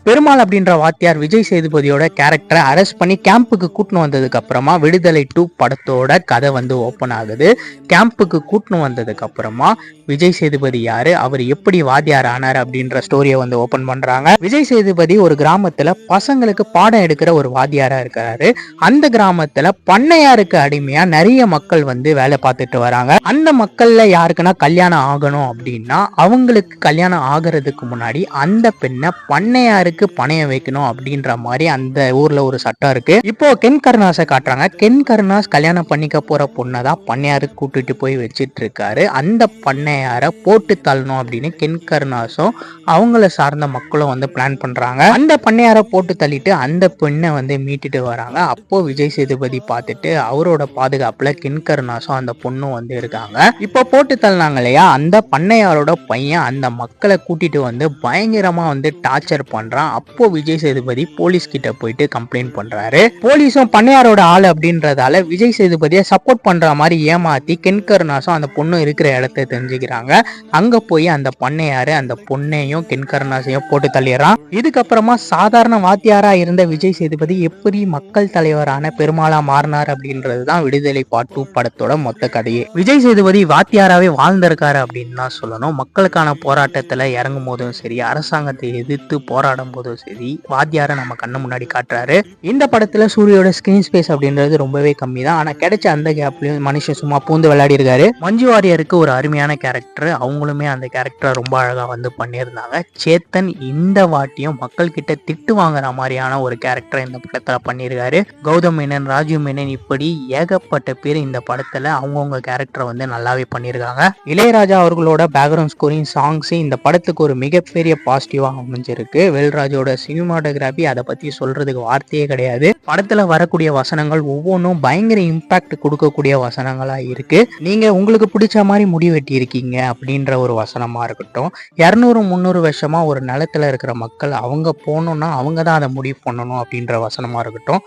பெருமாள் அப்படின்ற வாத்தியார் விஜய் சேதுபதியோட கேரக்டரை அரெஸ்ட் பண்ணி கேம்புக்கு கூட்டின்னு வந்ததுக்கு அப்புறமா விடுதலை 2 படத்தோட கதை வந்து ஓப்பன் ஆகுது. கேம்புக்கு கூட்டின்னு வந்ததுக்கு அப்புறமா விஜய் சேதுபதி யாரு, அவர் எப்படி வாத்தியார் ஆனார் அப்படின்ற ஸ்டோரியை வந்து ஓப்பன் பண்றாங்க. விஜய் சேதுபதி ஒரு கிராமத்துல பசங்களுக்கு பாடம் எடுக்கிற ஒரு வாத்தியாரா இருக்காரு. அந்த கிராமத்துல பண்ணையாருக்கு அடிமையா நிறைய மக்கள் வந்து வேலை பார்த்துட்டு வராங்க. அந்த மக்கள்ல யாருக்குன்னா கல்யாணம் ஆகணும் அப்படின்னா அவங்களுக்கு கல்யாணம் ஆகிறதுக்கு முன்னாடி அந்த பெண்ணை பண்ணையாருக்கு பணையம் வைக்கணும் அப்படின்ற மாதிரி அந்த ஊர்ல ஒரு சட்டம் இருக்கு. இப்போ கென் கருணாஸை காட்டுறாங்க. கென் கருணாஸ் கல்யாணம் பண்ணிக்க போற பொண்ணதான் பண்ணையாருக்கு கூட்டிட்டு போய் வச்சிட்டு இருக்காரு. அந்த பண்ணையார போட்டு தள்ளணும் அப்படின்னு கென் கருணாஸும் அவங்கள சார்ந்த மக்களும் வந்து பிளான் பண்றாங்க. அந்த பண்ணையார போட்டு தள்ளிட்டு அந்த பெண்ணை வந்து மீட்டுட்டு வராங்க. அப்போ விஜய் சேதுபதி பார்த்துட்டு அவரோட பாதுகாப்புல கென் கருணாஸும் அந்த பொண்ணும் வந்து இருக்காங்க. இப்போ போட்டு தள்ளினாங்க இல்லையா, அந்த பண்ணையாரோட பையன் அந்த மக்களை கூட்டிட்டு வந்து பயங்கரமா வந்து டார்ச்சர் பண்றான். அப்போ விஜய் சேதுபதி போலீஸ் கிட்ட போயிட்டு கம்ப்ளைண்ட் பண்றாரு. போலீஸும் பண்ணையாரோட ஆள் அப்படின்றதால விஜய் சேதுபதியை சப்போர்ட் பண்ற மாதிரி ஏமாத்தி கென் கருணாஸும் அந்த பொண்ணு இருக்கிற இடத்த தெரிஞ்சுக்கிறாங்க. அங்க போய் அந்த பண்ணையாரு அந்த பொண்ணையும் கென் கருணாஸையும் போட்டு தள்ளிடுறான். இதுக்கப்புறமா சாதாரண வாத்தியாரா இருந்த விஜய் சேதுபதி எப்படி மக்கள் தலைவரான பெருமாளா மாறினார் அப்படின்றதுதான் விடுதலை பார்ட் 2 படத்தோட மொத்த கதையே. விஜய் சேதுபதி வாத்தியாராவே வாழ்ந்திருக்காரு அப்படின்னு தான் சொல்லணும். மக்களுக்கான போராட்டத்துல இறங்கும் போதும் சரி, அரசாங்கத்தை எதிர்த்து போராடும் போதும் சரி, வாத்தியாரை நம்ம கண்ணு முன்னாடி காட்டுறாரு. இந்த படத்துல சூரியோட ஸ்கிரீன் ஸ்பேஸ் அப்படின்றது ரொம்பவே கம்மி தான். ஆனா கிடைச்ச அந்த கேப்லயும் மனுஷன் சும்மா பூந்து விளையாடி இருக்காரு. மஞ்சு வாரியருக்கு ஒரு அருமையான கேரக்டர், அவங்களுமே அந்த கேரக்டரை ரொம்ப அழகா வந்து பண்ணியிருந்தாங்க. சேத்தன் இந்த வாட்டியும் மக்கள் கிட்ட திட்டு வாங்குற மாதிரியான ஒரு கேரக்டர் இந்த படத்துல பண்ணியிருக்காரு. கௌதம் மேனன், ராஜீவ் மேனன், இப்படி ஏகப்பட்ட பேர் இந்த படத்துல அவங்கவுங்க கேரக்டரை வந்து நல்லாவே பண்ணியிருக்காங்க. இளையராஜா அவர்களோட பேக்ரவுண்ட் ஸ்கோரிங், சாங்ஸ் இந்த படத்துக்கு ஒரு மிகப்பெரிய பாசிட்டிவா அமைஞ்சிருக்கு. வேல்ராஜோட சினிமாட்டோகிராஃபி அதை பத்தி சொல்றதுக்கு வார்த்தையே கிடையாது. படத்துல வரக்கூடிய வசனங்கள் ஒவ்வொன்றும் பயங்கர இம்பாக்ட் கொடுக்கக்கூடிய வசனங்களா இருக்கு. நீங்க உங்களுக்கு பிடிச்ச மாதிரி முடி வெட்டி இருக்கீங்க அப்படின்ற ஒரு வசனமா இருக்கட்டும், 200-300 வருஷமா ஒரு நிலத்துல இருக்கிற மக்கள் அவங்க போகணும்னா அவங்க தான் அதை முடிவு பண்ணணும் அப்படின்ற வசனமா இருக்கட்டும்,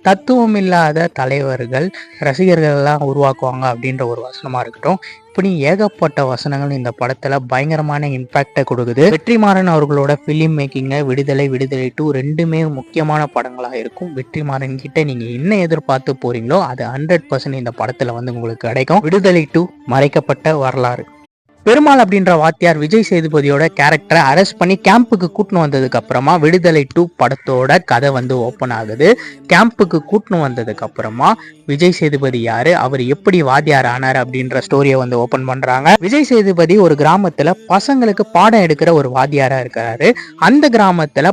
தத்துவம் இல்லாத தலைவர்கள் ரசிகர்கள்லாம் உருவாக்குவாங்க அப்படின்ற ஒரு வசனமா இருக்கட்டும், இப்படி ஏகப்பட்ட வசனங்கள் இந்த படத்துல பயங்கரமான இம்பாக்டை கொடுக்குது. வெற்றிமாறன் அவர்களோட பிலிம் மேக்கிங்க விடுதலை 2 ரெண்டுமே முக்கியமான படங்களா இருக்கும். வெற்றிமாறன் கிட்ட நீங்க என்ன எதிர்பார்த்து போறீங்களோ அது 100% இந்த படத்துல வந்து உங்களுக்கு கிடைக்கும். விடுதலை 2 மறைக்கப்பட்ட வரலாறு. பெருமாள் அப்படின்ற வாத்தியார் விஜய் சேதுபதியோட கேரக்டரை அரெஸ்ட் பண்ணி கேம்புக்கு கூட்டின்னு வந்ததுக்கு அப்புறமா விடுதலை 2 படத்தோட கதை வந்து ஓப்பன் ஆகுது. கேம்புக்கு கூட்டின்னு வந்ததுக்கு அப்புறமா விஜய் சேதுபதி யாரு, அவர் எப்படி வாத்தியார் ஆனார் அப்படின்ற ஸ்டோரியை வந்து ஓப்பன் பண்றாங்க. விஜய் சேதுபதி ஒரு கிராமத்துல பசங்களுக்கு பாடம் எடுக்கிற ஒரு வாத்தியாரா இருக்காரு. அந்த கிராமத்துல